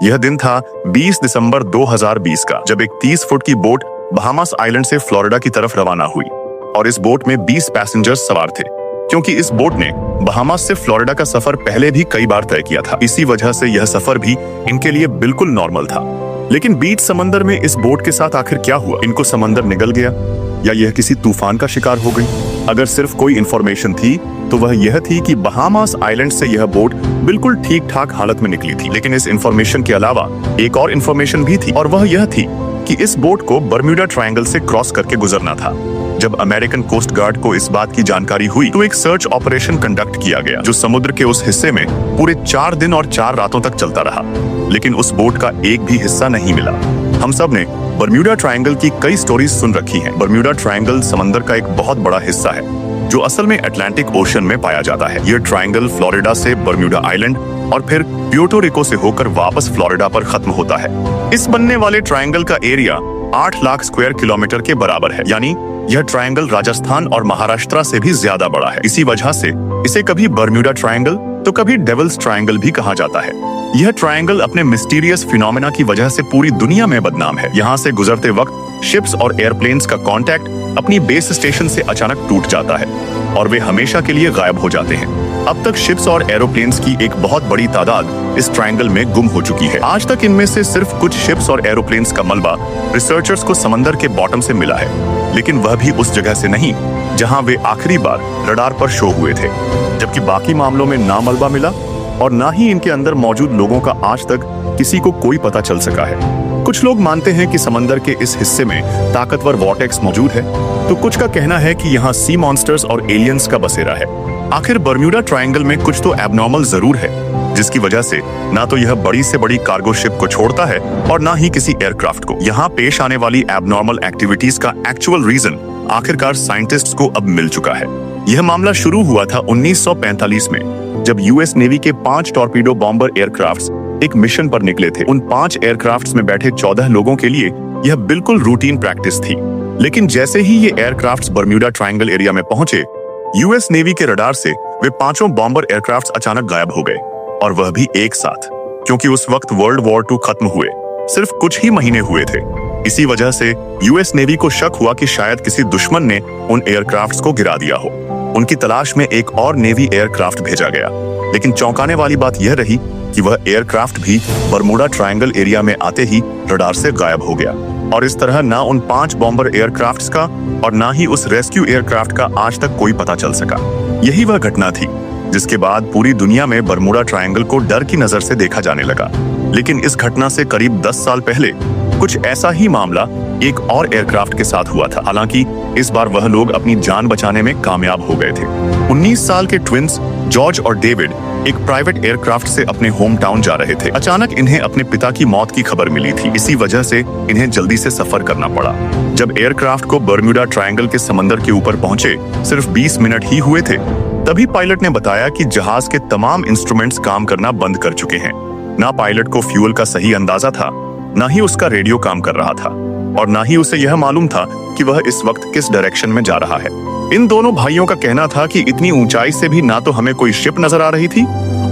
यह दिन था 20 दिसंबर 2020 का, जब एक 30 फुट की बोट बहामास आइलैंड से फ्लोरिडा की तरफ रवाना हुई और इस बोट में 20 पैसेंजर्स सवार थे। क्योंकि इस बोट ने बहामास से फ्लोरिडा का सफर पहले भी कई बार तय किया था, इसी वजह से यह सफर भी इनके लिए बिल्कुल नॉर्मल था। लेकिन बीच समंदर में इस बोट के साथ आखिर क्या हुआ? इनको समंदर निगल गया या यह किसी तूफान का शिकार हो गई? अगर सिर्फ कोई इंफॉर्मेशन थी तो वह यह थी कि बहामास आइलैंड से यह बोट बिल्कुल ठीक ठाक हालत में निकली थी। लेकिन इस इंफॉर्मेशन के अलावा एक और इंफॉर्मेशन भी थी, और वह यह थी कि इस बोट को बर्म्यूडा ट्रायंगल से क्रॉस करके गुजरना था। जब अमेरिकन कोस्ट गार्ड को इस बात की जानकारी हुई तो एक सर्च ऑपरेशन कंडक्ट किया गया, जो समुद्र के उस हिस्से में पूरे 4 दिन और 4 रातों तक चलता रहा। लेकिन उस बोट का एक भी हिस्सा नहीं मिला। हम सब ने बर्म्यूडा ट्रायंगल की कई स्टोरीज सुन रखी हैं। बर्म्यूडा ट्रायंगल समंदर का एक बहुत बड़ा हिस्सा है, जो असल में अटलांटिक ओशन में पाया जाता है। यह ट्रायंगल फ्लोरिडा से बर्म्यूडा आइलैंड और फिर प्यूर्टो रिको से होकर वापस फ्लोरिडा पर खत्म होता है। इस बनने वाले ट्रायंगल का एरिया 8 लाख स्क्वायर किलोमीटर के बराबर है, यानी यह ट्रायंगल राजस्थान और महाराष्ट्र से भी ज्यादा बड़ा है। इसी वजह से इसे कभी बर्म्यूडा ट्रायंगल तो कभी डेविल्स ट्रायंगल भी कहा जाता है। यह ट्रायंगल अपने मिस्टीरियस फिनोमेना की वजह से पूरी दुनिया में बदनाम है। यहाँ से गुजरते वक्त शिप्स और एयरप्लेन्स का कांटेक्ट अपनी बेस स्टेशन से अचानक टूट जाता है और वे हमेशा के लिए गायब हो जाते हैं। अब तक शिप्स और एरोप्लेन्स की एक बहुत बड़ी तादाद इस ट्रायंगल में गुम हो चुकी है। आज तक इनमें से सिर्फ कुछ शिप्स और एरोप्लेन्स का मलबा रिसर्चर्स को समंदर के बॉटम से मिला है, लेकिन वह भी उस जगह से नहीं जहां वे आखिरी बार रडार पर शो हुए थे। जबकि बाकी मामलों में ना मलबा मिला और ना ही इनके अंदर मौजूद लोगों का आज तक किसी को कोई पता चल सका है। कुछ लोग मानते हैं कि समंदर के इस हिस्से में ताकतवर वॉर्टेक्स मौजूद है, तो कुछ का कहना है कि यहाँ सी मॉन्स्टर्स और एलियंस का बसेरा है। आखिर बर्म्यूडा ट्रायंगल में कुछ तो एबनॉर्मल जरूर है, जिसकी वजह से ना तो यह बड़ी से बड़ी कार्गो शिप को छोड़ता है और ना ही किसी एयरक्राफ्ट को। यहाँ पेश आने वाली एबनॉर्मल एक्टिविटीज का एक्चुअल रीजन आखिरकार साइंटिस्ट्स को अब मिल चुका है। यह मामला शुरू हुआ था 1945 में, जब यूएस नेवी के 5 टॉर्पीडो बॉम्बर एयरक्राफ्ट्स एक मिशन पर निकले थे। उन 5 एयरक्राफ्ट्स में बैठे 14 लोगों के लिए यह बिल्कुल रूटीन प्रैक्टिस थी। लेकिन जैसे ही ये एयरक्राफ्ट्स बर्म्यूडा ट्रायंगल एरिया में पहुंचे, यूएस नेवी के रडार से वे 5 बॉम्बर एयरक्राफ्ट्स अचानक गायब हो गए, और वह भी एक साथ, क्योंकि उस वक्त वर्ल्ड वॉर 2 खत्म हुए सिर्फ कुछ ही महीने हुए थे। इसी वजह से यूएस नेवी को शक हुआ कि शायद किसी दुश्मन ने उन एयरक्राफ्ट्स को गिरा दिया हो। उनकी तलाश में एक और नेवी एयरक्राफ्ट भेजा गया, लेकिन चौंकाने वाली बात यह रही कि वह एयरक्राफ्ट भी बर्म्यूडा ट्रायंगल एरिया में आते ही रडार से गायब हो गया। और इस तरह ना उन 5 बॉम्बर एयरक्राफ्ट्स का और ना ही उस रेस्क्यू एयरक्राफ्ट का आज तक कोई पता चल सका। यही वह घटना थी जिसके बाद पूरी दुनिया में बर्म्यूडा ट्रायंगल को डर की नजर से देखा जाने लगा। लेकिन इस घटना से करीब 10 साल पहले कुछ ऐसा ही मामला एक और एयरक्राफ्ट के साथ हुआ था। हालांकि इस बार वह लोग अपनी जान बचाने में कामयाब हो गए थे। 19 साल के ट्विंस जॉर्ज और डेविड एक प्राइवेट एयरक्राफ्ट से अपने होम टाउन जा रहे थे। अचानक इन्हें अपने पिता की मौत की खबर मिली थी। इसी वजह से इन्हें जल्दी से सफर करना पड़ा। जब एयरक्राफ्ट को बर्म्यूडा ट्रायंगल के समंदर के ऊपर पहुंचे सिर्फ 20 मिनट ही हुए थे, तभी पायलट ने बताया कि जहाज के तमाम इंस्ट्रूमेंट्स काम करना बंद कर चुके हैं। ना पायलट को फ्यूल का सही अंदाजा था, ना ही उसका रेडियो काम कर रहा था, और ना ही उसे यह मालूम था कि वह इस वक्त किस डायरेक्शन में जा रहा है। इन दोनों भाइयों का कहना था कि इतनी ऊंचाई से भी ना तो हमें कोई शिप नजर आ रही थी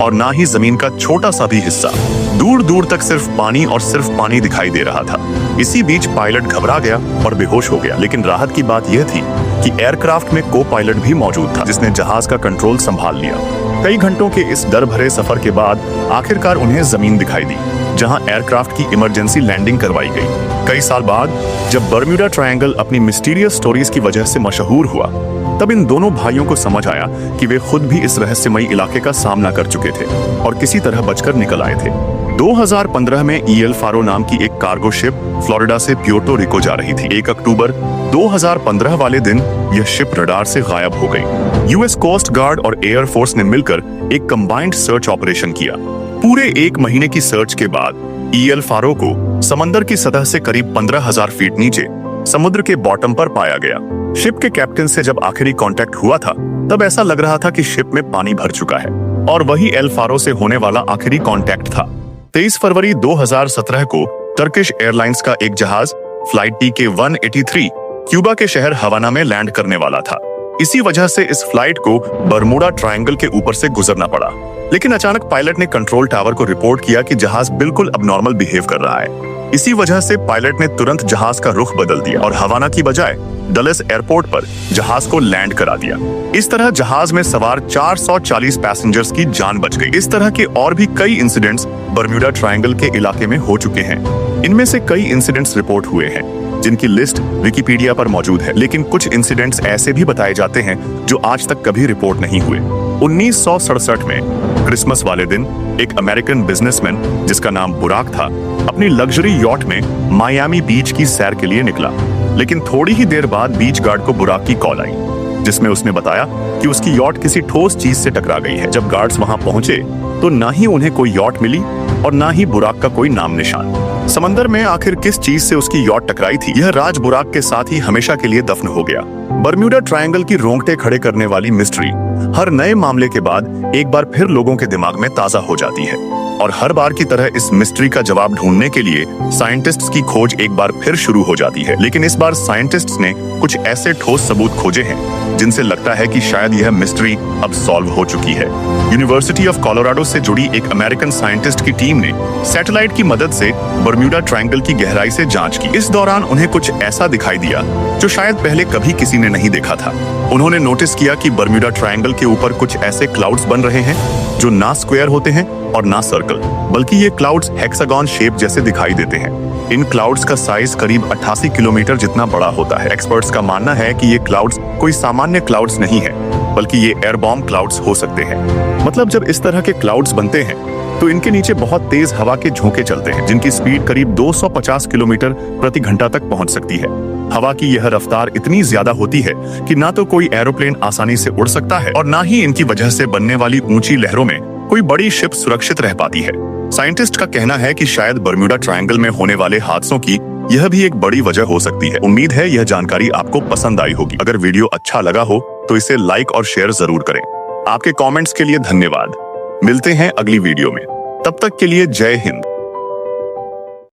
और ना ही जमीन का छोटा सा भी हिस्सा। दूर दूर तक सिर्फ पानी और सिर्फ पानी दिखाई दे रहा था। इसी बीच पायलट घबरा गया और बेहोश हो गया। लेकिन राहत की बात यह थी कि एयरक्राफ्ट में को पायलट भी मौजूद था, जिसने जहाज का कंट्रोल संभाल लिया। कई घंटों के इस डर भरे सफर के बाद आखिरकार उन्हें जमीन दिखाई दी, जहां एयरक्राफ्ट की इमरजेंसी लैंडिंग करवाई गई। कई साल बाद जब बर्म्यूडा ट्रायंगल अपनी मिस्टीरियस स्टोरीज की वजह से मशहूर हुआ, तब इन दोनों भाइयों को समझ आया कि वे खुद भी इस रहस्यमयी इलाके का सामना कर चुके थे और किसी तरह बचकर निकल आए थे। 2015 में ईएल फारो नाम की एक कार्गो शिप फ्लोरिडा से प्यूर्टो रिको जा रही थी। 1 अक्टूबर 2015 वाले दिन यह शिप रडार से गायब हो गई। यूएस कोस्ट गार्ड और एयर फोर्स ने मिलकर एक कंबाइंड सर्च ऑपरेशन किया। पूरे 1 महीने की सर्च के बाद ईएल फारो को समंदर की सतह से करीब 15,000 फीट नीचे समुद्र के बॉटम पर पाया गया। शिप के कैप्टन से जब आखिरी कांटेक्ट हुआ था, तब ऐसा लग रहा था कि शिप में पानी भर चुका है, और वही एल फारो से होने वाला आखिरी कांटेक्ट था। 23 फरवरी 2017 को टर्किश एयरलाइंस का एक जहाज फ्लाइट TK-183 क्यूबा के शहर हवाना में लैंड करने वाला था। इसी वजह से इस फ्लाइट को बर्म्यूडा ट्रायंगल के ऊपर से गुजरना पड़ा। लेकिन अचानक पायलट ने कंट्रोल टावर को रिपोर्ट किया कि जहाज बिल्कुल अबनॉर्मल बिहेव कर रहा है। इसी वजह से पायलट ने तुरंत जहाज का रुख बदल दिया और हवाना की बजाय डलस एयरपोर्ट पर जहाज को लैंड करा दिया। इस तरह जहाज में सवार 440 पैसेंजर्स की जान बच गई। इस तरह के और भी कई इंसिडेंट्स बर्म्यूडा ट्रायंगल के इलाके में हो चुके हैं। इनमें से कई इंसिडेंट्स रिपोर्ट हुए हैं जिनकी लिस्ट विकिपीडिया पर मौजूद है, लेकिन कुछ इंसिडेंट्स ऐसे भी बताए जाते हैं जो आज तक कभी रिपोर्ट नहीं हुए। 1967 में क्रिसमस वाले दिन एक अमेरिकन बिजनेसमैन जिसका नाम बुराक था अपनी लग्जरी यॉट में मायामी बीच की सैर के लिए निकला, लेकिन थोड़ी ही देर बाद बीच गार्ड को बुराक की कॉल आई जिसमें उसने बताया कि उसकी यॉट किसी ठोस चीज से टकरा गई है। जब गार्ड्स वहां पहुंचे तो ना ही उन्हें कोई यॉट मिली और ना ही बुराक का कोई नाम निशान। समंदर में आखिर किस चीज से उसकी यॉट टकराई थी, यह राज बुराक के साथ ही हमेशा के लिए दफन हो गया। बर्म्यूडा ट्रायंगल की रोंगटे खड़े करने वाली मिस्ट्री हर नए मामले के बाद एक बार फिर लोगों के दिमाग में ताजा हो जाती है और हर बार की तरह इस मिस्ट्री का जवाब ढूंढने के लिए साइंटिस्ट्स की खोज एक बार फिर शुरू हो जाती है। लेकिन इस बार साइंटिस्ट्स ने कुछ ऐसे ठोस सबूत खोजे हैं जिनसे लगता है कि शायद यह मिस्ट्री अब सॉल्व हो चुकी है। यूनिवर्सिटी ऑफ कोलोराडो से जुड़ी एक अमेरिकन साइंटिस्ट की टीम ने सैटेलाइट की मदद से बर्म्यूडा ट्रायंगल की गहराई से जांच की। इस दौरान उन्हें कुछ ऐसा दिखाई दिया जो शायद पहले कभी किसी ने नहीं देखा था। उन्होंने नोटिस किया कि बर्म्यूडा ट्रायंगल के ऊपर कुछ ऐसे क्लाउड्स बन रहे हैं जो ना स्क्वायर होते हैं और ना सर्कल, बल्कि ये क्लाउड्स हेक्सागन शेप जैसे दिखाई देते हैं। इन क्लाउड्स का साइज करीब 88 किलोमीटर जितना बड़ा होता है। एक्सपर्ट्स का मानना है कि ये क्लाउड्स कोई सामान्य क्लाउड्स नहीं है, बल्कि ये एयर बॉम्ब क्लाउड्स हो सकते हैं। मतलब जब इस तरह के क्लाउड्स बनते हैं तो इनके नीचे बहुत तेज हवा के झोंके चलते हैं जिनकी स्पीड करीब 250 किलोमीटर प्रति घंटा तक पहुंच सकती है। हवा की यह रफ्तार इतनी ज्यादा होती है कि ना तो कोई एरोप्लेन आसानी से उड़ सकता है और ना ही इनकी वजह से बनने वाली ऊंची लहरों में कोई बड़ी शिप सुरक्षित रह पाती है। साइंटिस्ट का कहना है कि शायद बर्म्यूडा ट्रायंगल में होने वाले हादसों की यह भी एक बड़ी वजह हो सकती है। उम्मीद है यह जानकारी आपको पसंद आई होगी। अगर वीडियो अच्छा लगा हो तो इसे लाइक और शेयर जरूर करें। आपके कमेंट्स के लिए धन्यवाद। मिलते हैं अगली वीडियो में, तब तक के लिए जय हिंद।